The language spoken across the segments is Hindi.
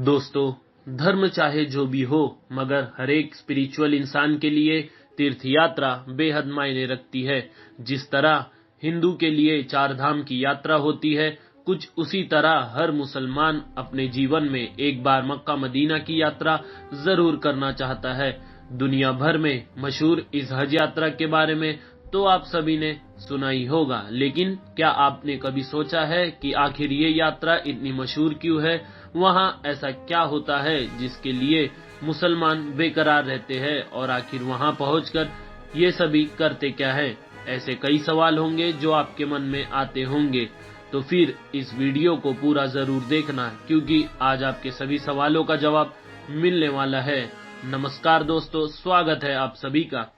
दोस्तों, धर्म चाहे जो भी हो, मगर हर एक स्पिरिचुअल इंसान के लिए तीर्थ यात्रा बेहद मायने रखती है। जिस तरह हिंदू के लिए चार धाम की यात्रा होती है, कुछ उसी तरह हर मुसलमान अपने जीवन में एक बार मक्का मदीना की यात्रा जरूर करना चाहता है। दुनिया भर में मशहूर इस हज यात्रा के बारे में तो आप सभी ने सुना ही होगा, लेकिन क्या आपने कभी सोचा है कि आखिर ये यात्रा इतनी मशहूर क्यों है? वहाँ ऐसा क्या होता है जिसके लिए मुसलमान बेकरार रहते हैं, और आखिर वहाँ पहुंचकर ये सभी करते क्या है? ऐसे कई सवाल होंगे जो आपके मन में आते होंगे, तो फिर इस वीडियो को पूरा जरूर देखना, क्योंकि आज आपके सभी सवालों का जवाब मिलने वाला है। नमस्कार दोस्तों, स्वागत है आप सभी का।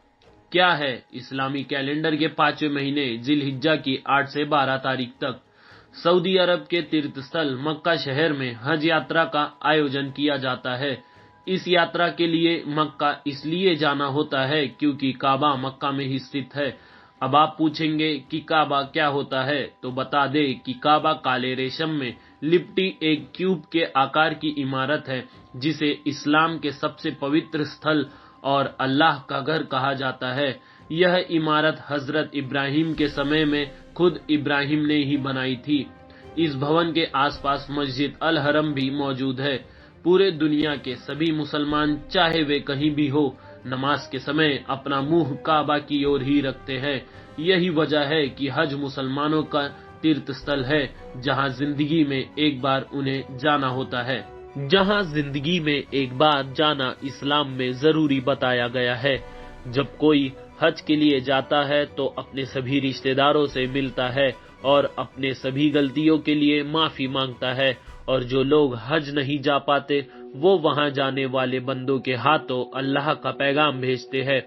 क्या है इस्लामी कैलेंडर के 5वें महीने जिलहिज्जा की 8 से 12 तारीख तक सऊदी अरब के तीर्थ स्थल मक्का शहर में हज यात्रा का आयोजन किया जाता है। इस यात्रा के लिए मक्का इसलिए जाना होता है क्योंकि काबा मक्का में ही स्थित है। अब आप पूछेंगे कि काबा क्या होता है, तो बता दे कि काबा काले रेशम में लिपटी एक क्यूब के आकार की इमारत है, जिसे इस्लाम के सबसे पवित्र स्थल और अल्लाह का घर कहा जाता है। यह इमारत हजरत इब्राहिम के समय में खुद इब्राहिम ने ही बनाई थी। इस भवन के आसपास मस्जिद अल हरम भी मौजूद है। पूरे दुनिया के सभी मुसलमान, चाहे वे कहीं भी हो, नमाज के समय अपना मुंह काबा की ओर ही रखते हैं। यही वजह है कि हज मुसलमानों का तीर्थ स्थल है, जहां जिंदगी में एक बार उन्हें जाना होता है। जहां जिंदगी में एक बार जाना इस्लाम में जरूरी बताया गया है। जब कोई हज के लिए जाता है तो अपने सभी रिश्तेदारों से मिलता है और अपने सभी गलतियों के लिए माफी मांगता है, और जो लोग हज नहीं जा पाते वो वहां जाने वाले बंदों के हाथों अल्लाह का पैगाम भेजते हैं।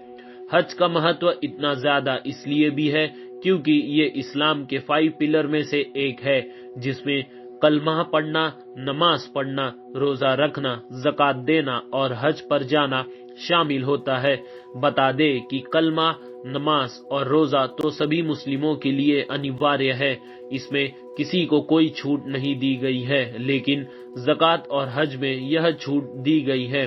हज का महत्व इतना ज्यादा इसलिए भी है क्योंकि ये इस्लाम के 5 पिलर में से एक है, जिसमें कलमा पढ़ना, नमाज पढ़ना, रोजा रखना, ज़कात देना और हज पर जाना शामिल होता है। बता दे कि कलमा, नमाज और रोजा तो सभी मुस्लिमों के लिए अनिवार्य है, इसमें किसी को कोई छूट नहीं दी गई है, लेकिन ज़कात और हज में यह छूट दी गई है।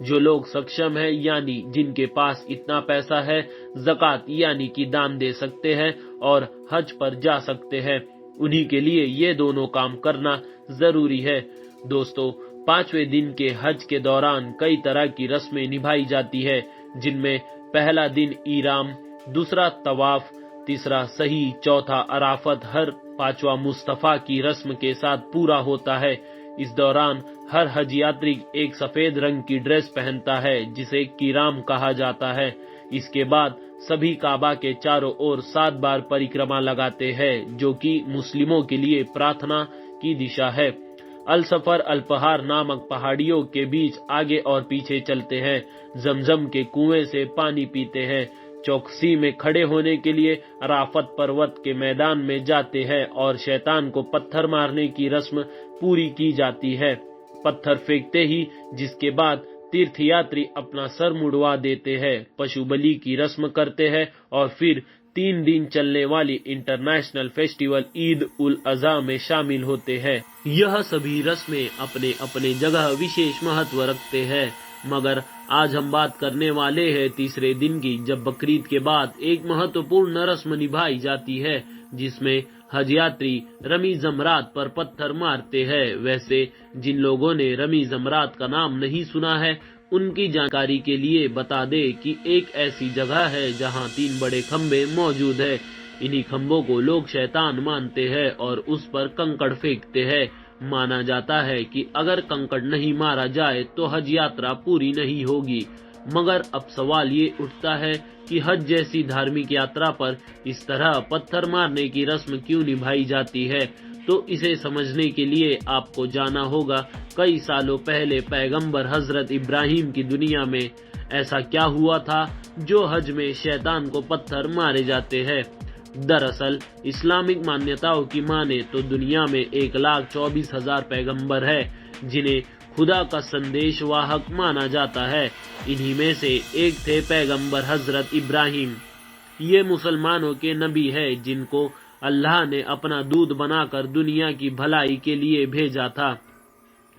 जो लोग सक्षम है, यानी जिनके पास इतना पैसा है, ज़कात यानी कि दान दे सकते हैं और हज पर जा सकते हैं, उन्हीं के लिए ये दोनों काम करना जरूरी है। दोस्तों, 5वें दिन के हज के दौरान कई तरह की रस्में निभाई जाती है, जिनमें पहला दिन ईराम, दूसरा तवाफ, तीसरा सही, चौथा अराफत, हर 5वां मुस्तफा की रस्म के साथ पूरा होता है। इस दौरान हर हज यात्री एक सफेद रंग की ड्रेस पहनता है, जिसे कीराम कहा जाता है। इसके बाद सभी काबा के चारों ओर 7 बार परिक्रमा लगाते हैं, जो कि मुस्लिमों के लिए प्रार्थना की दिशा है। अल सफर अल पहाड़ नामक पहाड़ियों के बीच आगे और पीछे चलते हैं, जमजम के कुएं से पानी पीते हैं, चौकसी में खड़े होने के लिए अराफत पर्वत के मैदान में जाते हैं और शैतान को पत्थर मारने की रस्म पूरी की जाती है। पत्थर फेंकते ही जिसके बाद तीर्थयात्री अपना सर मुड़वा देते हैं, पशु बलि की रस्म करते हैं और फिर 3 दिन चलने वाली इंटरनेशनल फेस्टिवल ईद उल अजहा में शामिल होते हैं। यह सभी रस्में अपने अपने जगह विशेष महत्व रखते हैं, मगर आज हम बात करने वाले हैं तीसरे दिन की, जब बकरीद के बाद एक महत्वपूर्ण रस्म निभाई जाती है, जिसमें हज यात्री रमी जमरात पर पत्थर मारते हैं। वैसे जिन लोगों ने रमी जमरात का नाम नहीं सुना है, उनकी जानकारी के लिए बता दे कि एक ऐसी जगह है जहां 3 बड़े खंबे मौजूद है। इन्हीं खंबों को लोग शैतान मानते हैं और उस पर कंकड़ फेंकते हैं। माना जाता है कि अगर कंकड़ नहीं मारा जाए तो हज यात्रा पूरी नहीं होगी। मगर अब सवाल ये उठता है कि हज जैसी धार्मिक यात्रा पर इस तरह पत्थर मारने की रस्म क्यों निभाई जाती है? तो इसे समझने के लिए आपको जाना होगा कई सालों पहले पैगंबर हजरत इब्राहिम की दुनिया में ऐसा क्या हुआ था जो हज में शैतान को पत्थर मारे जाते हैं। दरअसल इस्लामिक मान्यताओं की माने तो दुनिया में 1,24,000 पैगंबर है, जिन्हें खुदा का संदेशवाहक माना जाता है। इन्हीं में से एक थे पैगंबर हजरत इब्राहिम। ये मुसलमानों के नबी है, जिनको अल्लाह ने अपना दूत बनाकर दुनिया की भलाई के लिए भेजा था।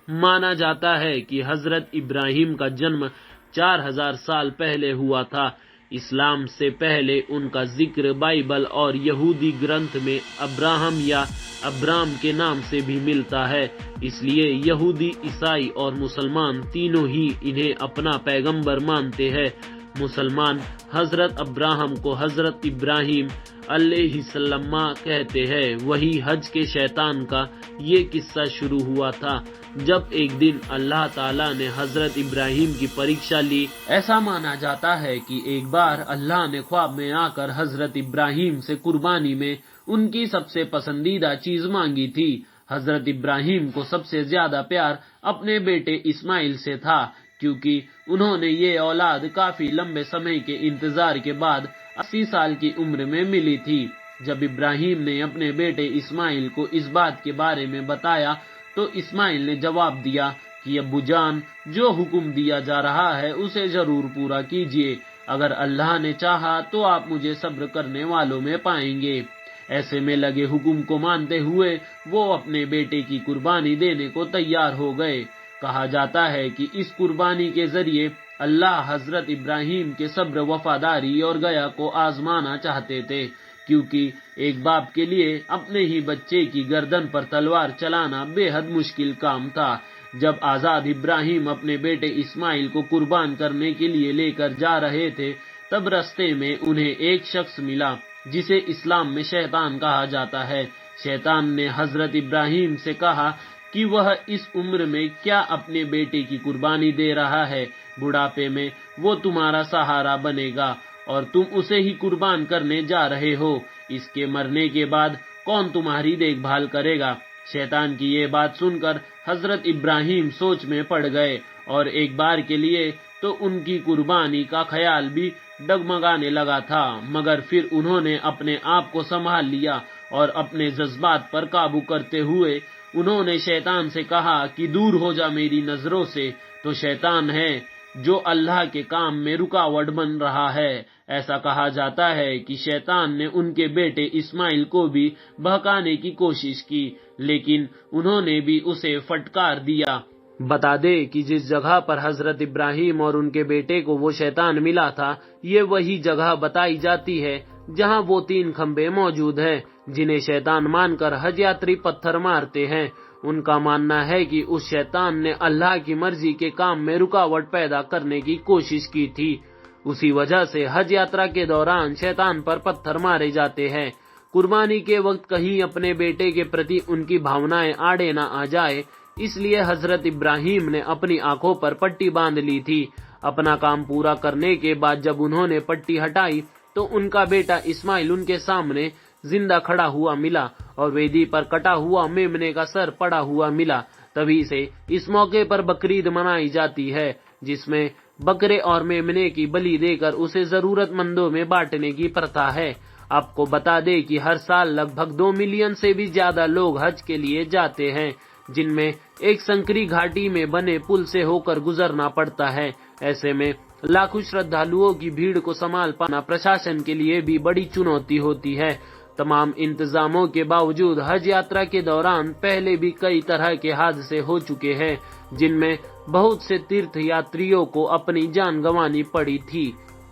माना जाता है कि हजरत इब्राहिम का जन्म 4000 साल पहले हुआ था। इस्लाम से पहले उनका जिक्र बाइबल और यहूदी ग्रंथ में अब्राहम या अब्राम के नाम से भी मिलता है। इसलिए यहूदी, ईसाई और मुसलमान तीनों ही इन्हें अपना पैगंबर मानते हैं। मुसलमान हजरत अब्राहम को हजरत इब्राहिम अलैहिस्सलाम कहते हैं। वही हज के शैतान का ये किस्सा शुरू हुआ था, जब एक दिन अल्लाह ताला ने हजरत इब्राहिम की परीक्षा ली। ऐसा माना जाता है कि एक बार अल्लाह ने ख्वाब में आकर हजरत इब्राहिम से कुर्बानी में उनकी सबसे पसंदीदा चीज मांगी थी। हजरत इब्राहिम को सबसे ज्यादा प्यार अपने बेटे इस्माइल से था, क्योंकि उन्होंने ये औलाद काफी लंबे समय के इंतजार के बाद 80 साल की उम्र में मिली थी। जब इब्राहिम ने अपने बेटे इस्माइल को इस बात के बारे में बताया तो इस्माइल ने जवाब दिया कि अब्बू जान, जो हुक्म दिया जा रहा है उसे जरूर पूरा कीजिए। अगर अल्लाह ने चाहा तो आप मुझे सब्र करने वालों में पाएंगे। ऐसे में लगे हुक्म को मानते हुए वो अपने बेटे की कुर्बानी देने को तैयार हो गए। कहा जाता है कि इस कुर्बानी के जरिए अल्लाह हजरत इब्राहिम के सब्र, वफादारी और गया को आजमाना चाहते थे, क्योंकि एक बाप के लिए अपने ही बच्चे की गर्दन पर तलवार चलाना बेहद मुश्किल काम था। जब आजाद इब्राहिम अपने बेटे इस्माइल को कुर्बान करने के लिए लेकर जा रहे थे, तब रास्ते में उन्हें एक शख्स मिला जिसे इस्लाम में शैतान कहा जाता है। शैतान ने हजरत इब्राहिम से कहा कि वह इस उम्र में क्या अपने बेटे की कुर्बानी दे रहा है। बुढ़ापे में वो तुम्हारा सहारा बनेगा और तुम उसे ही कुर्बान करने जा रहे हो। इसके मरने के बाद कौन तुम्हारी देखभाल करेगा। शैतान की ये बात सुनकर हजरत इब्राहिम सोच में पड़ गए और एक बार के लिए तो उनकी कुर्बानी का ख्याल भी डगमगाने लगा था, मगर फिर उन्होंने अपने आप को संभाल लिया और अपने जज्बात पर काबू करते हुए उन्होंने शैतान से कहा कि दूर हो जा मेरी नजरों से। तो शैतान है जो अल्लाह के काम में रुकावट बन रहा है। ऐसा कहा जाता है कि शैतान ने उनके बेटे इस्माइल को भी बहकाने की कोशिश की, लेकिन उन्होंने भी उसे फटकार दिया। बता दे कि जिस जगह पर हजरत इब्राहिम और उनके बेटे को वो शैतान मिला था, ये वही जगह बताई जाती है जहाँ वो 3 खंबे मौजूद हैं, जिन्हें शैतान मानकर हज यात्री पत्थर मारते हैं। उनका मानना है कि उस शैतान ने अल्लाह की मर्जी के काम में रुकावट पैदा करने की कोशिश की थी। उसी वजह से हज यात्रा के दौरान शैतान पर पत्थर मारे जाते हैं। कुर्बानी के वक्त कहीं अपने बेटे के प्रति उनकी भावनाएं आड़े न आ जाए, इसलिए हजरत इब्राहिम ने अपनी आंखों पर पट्टी बांध ली थी। अपना काम पूरा करने के बाद जब उन्होंने पट्टी हटाई तो उनका बेटा इस्माइल उनके सामने जिंदा खड़ा हुआ मिला और वेदी पर कटा हुआ मेमने का सर पड़ा हुआ मिला। तभी से इस मौके पर बकरीद मनाई जाती है, जिसमें बकरे और मेमने की बलि देकर उसे जरूरतमंदों में बांटने की प्रथा है। आपको बता दे कि हर साल लगभग 2 मिलियन से भी ज्यादा लोग हज के लिए जाते हैं, जिनमें एक संकरी घाटी में बने पुल से होकर गुजरना पड़ता है। ऐसे में लाखों श्रद्धालुओं की भीड़ को संभाल पाना प्रशासन के लिए भी बड़ी चुनौती होती है। तमाम इंतजामों के बावजूद हज यात्रा के दौरान पहले भी कई तरह के हादसे हो चुके हैं, जिनमें बहुत से तीर्थ यात्रियों को अपनी जान गंवानी पड़ी थी,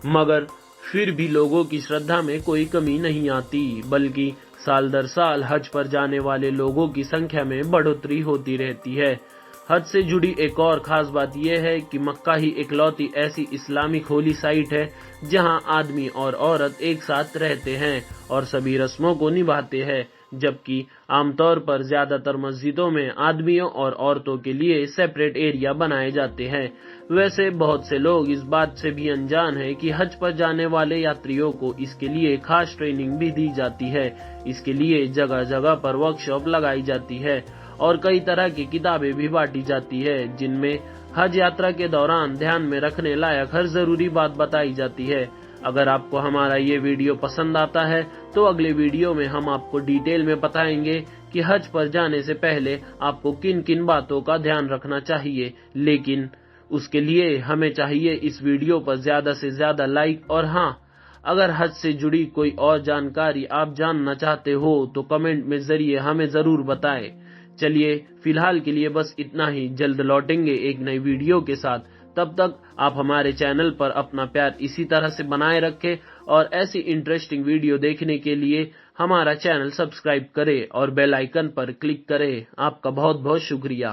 मगर फिर भी लोगों की श्रद्धा में कोई कमी नहीं आती, बल्कि साल दर साल हज पर जाने वाले लोगों की संख्या में बढ़ोतरी होती रहती है। हज से जुड़ी एक और खास बात यह है कि मक्का ही इकलौती ऐसी इस्लामिक होली साइट है जहां आदमी और औरत एक साथ रहते हैं और सभी रस्मों को निभाते हैं, जबकि आमतौर पर ज्यादातर मस्जिदों में आदमियों और औरतों के लिए सेपरेट एरिया बनाए जाते हैं। वैसे बहुत से लोग इस बात से भी अनजान हैं कि हज पर जाने वाले यात्रियों को इसके लिए खास ट्रेनिंग भी दी जाती है। इसके लिए जगह जगह पर वर्कशॉप लगाई जाती है और कई तरह की किताबें भी बांटी जाती है, जिनमें हज यात्रा के दौरान ध्यान में रखने लायक हर जरूरी बात बताई जाती है। अगर आपको हमारा ये वीडियो पसंद आता है तो अगले वीडियो में हम आपको डिटेल में बताएंगे कि हज पर जाने से पहले आपको किन किन बातों का ध्यान रखना चाहिए। लेकिन उसके लिए हमें चाहिए इस वीडियो पर ज्यादा से ज्यादा लाइक, और हाँ, अगर हज से जुड़ी कोई और जानकारी आप जानना चाहते हो तो कमेंट में जरिए हमें जरूर बताएं। चलिए फिलहाल के लिए बस इतना ही, जल्द लौटेंगे एक नई वीडियो के साथ। तब तक आप हमारे चैनल पर अपना प्यार इसी तरह से बनाए रखें और ऐसी इंटरेस्टिंग वीडियो देखने के लिए हमारा चैनल सब्सक्राइब करें और बेल आइकन पर क्लिक करें। आपका बहुत बहुत शुक्रिया।